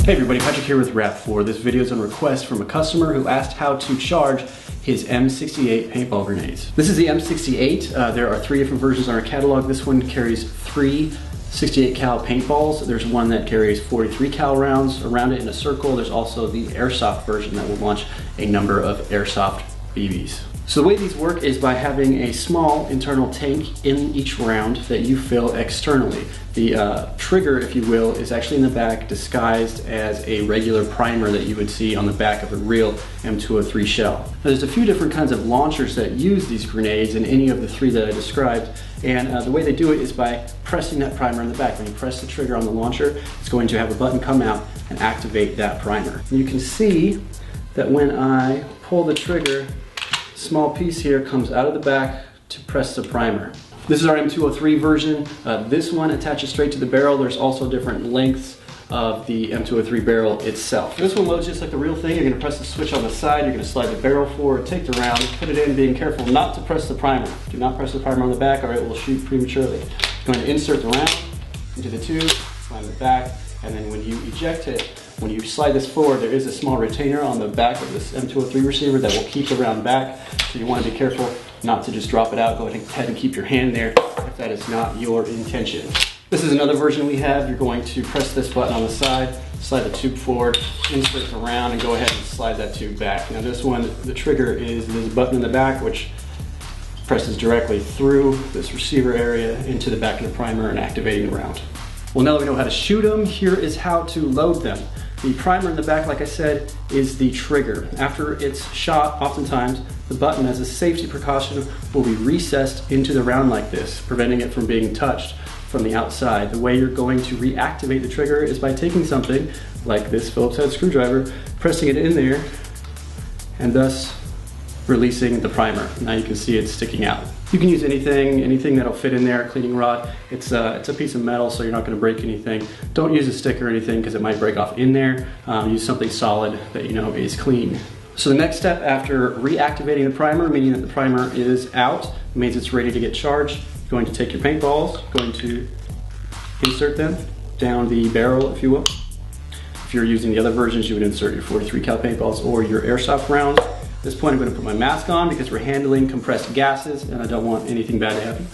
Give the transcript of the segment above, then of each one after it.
Hey everybody, Patrick here with RAP4. This video is on request from a customer who asked how to charge his M68 paintball grenades. This is the M68. There are 3 different versions on our catalog. This one carries 3 68 cal paintballs. There's one that carries 43 cal rounds around it in a circle. There's also the airsoft version that will launch a number of airsoft BBs. So the way these work is by having a small internal tank in each round that you fill externally. The trigger, if you will, is actually in the back disguised as a regular primer that you would see on the back of a real M203 shell. Now, there's a few different kinds of launchers that use these grenades in any of the 3 that I described, and the way they do it is by pressing that primer in the back. When you press the trigger on the launcher, it's going to have a button come out and activate that primer. And you can see that when I pull the trigger, small piece here comes out of the back to press the primer. This is our M203 version. This one attaches straight to the barrel. There's also different lengths of the M203 barrel itself. This one loads just like the real thing. You're gonna press the switch on the side, you're gonna slide the barrel forward, take the round, put it in, being careful not to press the primer. Do not press the primer on the back or it will shoot prematurely. You're going to insert the round into the tube, slide it back, and then when you eject it, when you slide this forward, there is a small retainer on the back of this M203 receiver that will keep the round back. So you want to be careful not to just drop it out. Go ahead and keep your hand there if that is not your intention. This is another version we have. You're going to press this button on the side, slide the tube forward, insert the round, and go ahead and slide that tube back. Now this one, the trigger is this button in the back, which presses directly through this receiver area into the back of the primer and activating the round. Well, now that we know how to shoot them, here is how to load them. The primer in the back, like I said, is the trigger. After it's shot, oftentimes, the button, as a safety precaution, will be recessed into the round like this, preventing it from being touched from the outside. The way you're going to reactivate the trigger is by taking something like this Phillips head screwdriver, pressing it in there, and thus releasing the primer. Now you can see it's sticking out. You can use anything that'll fit in there, a cleaning rod. It's a piece of metal, so you're not gonna break anything. Don't use a stick or anything because it might break off in there. Use something solid that you know is clean. So the next step after reactivating the primer, meaning that the primer is out, means it's ready to get charged. You're going to take your paintballs, going to insert them down the barrel, if you will. If you're using the other versions, you would insert your 43 cal paintballs or your airsoft rounds. At this point, I'm going to put my mask on because we're handling compressed gases and I don't want anything bad to happen.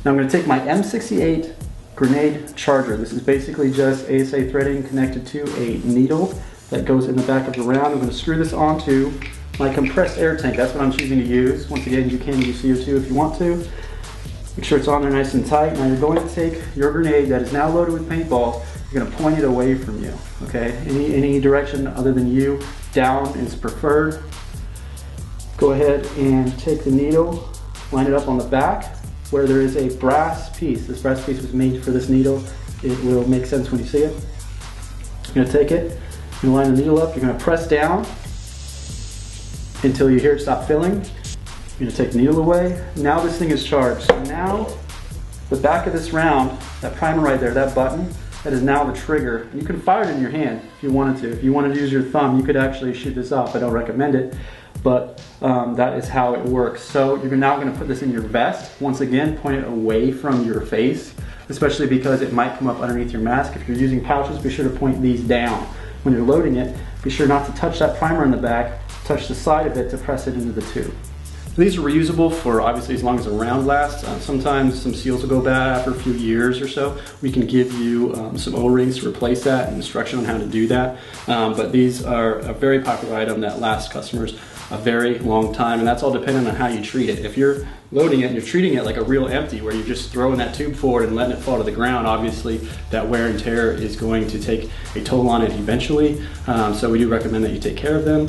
Now I'm going to take my M68 grenade charger. This is basically just ASA threading connected to a needle that goes in the back of the round. I'm going to screw this onto my compressed air tank. That's what I'm choosing to use. Once again, you can use CO2 if you want to. Make sure it's on there nice and tight. Now you're going to take your grenade that is now loaded with paintball. You're going to point it away from you. Okay? Any direction other than you, down is preferred. Go ahead and take the needle, line it up on the back where there is a brass piece. This brass piece was made for this needle. It will make sense when you see it. You're going to take it, you're going to line the needle up, you're going to press down until you hear it stop filling. You're going to take the needle away. Now this thing is charged. So now the back of this round, that primer right there, that button, that is now the trigger. And you can fire it in your hand if you wanted to. If you wanted to use your thumb, you could actually shoot this off. I don't recommend it, but that is how it works. So you're now going to put this in your vest. Once again, point it away from your face, especially because it might come up underneath your mask. If you're using pouches, be sure to point these down. When you're loading it, be sure not to touch that primer in the back, touch the side of it to press it into the tube. These are reusable for obviously as long as a round lasts. Sometimes some seals will go bad after a few years or so. We can give you some O-rings to replace that and instruction on how to do that. But these are a very popular item that lasts customers a very long time, and that's all dependent on how you treat it. If you're loading it and you're treating it like a real empty, where you're just throwing that tube forward and letting it fall to the ground, obviously that wear and tear is going to take a toll on it eventually. So we do recommend that you take care of them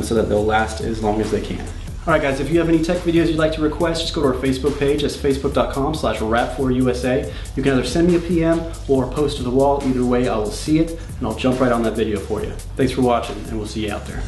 so that they'll last as long as they can. Alright guys, if you have any tech videos you'd like to request, just go to our Facebook page. That's facebook.com/RAP4USA. You can either send me a PM or post to the wall. Either way, I will see it and I'll jump right on that video for you. Thanks for watching, and we'll see you out there.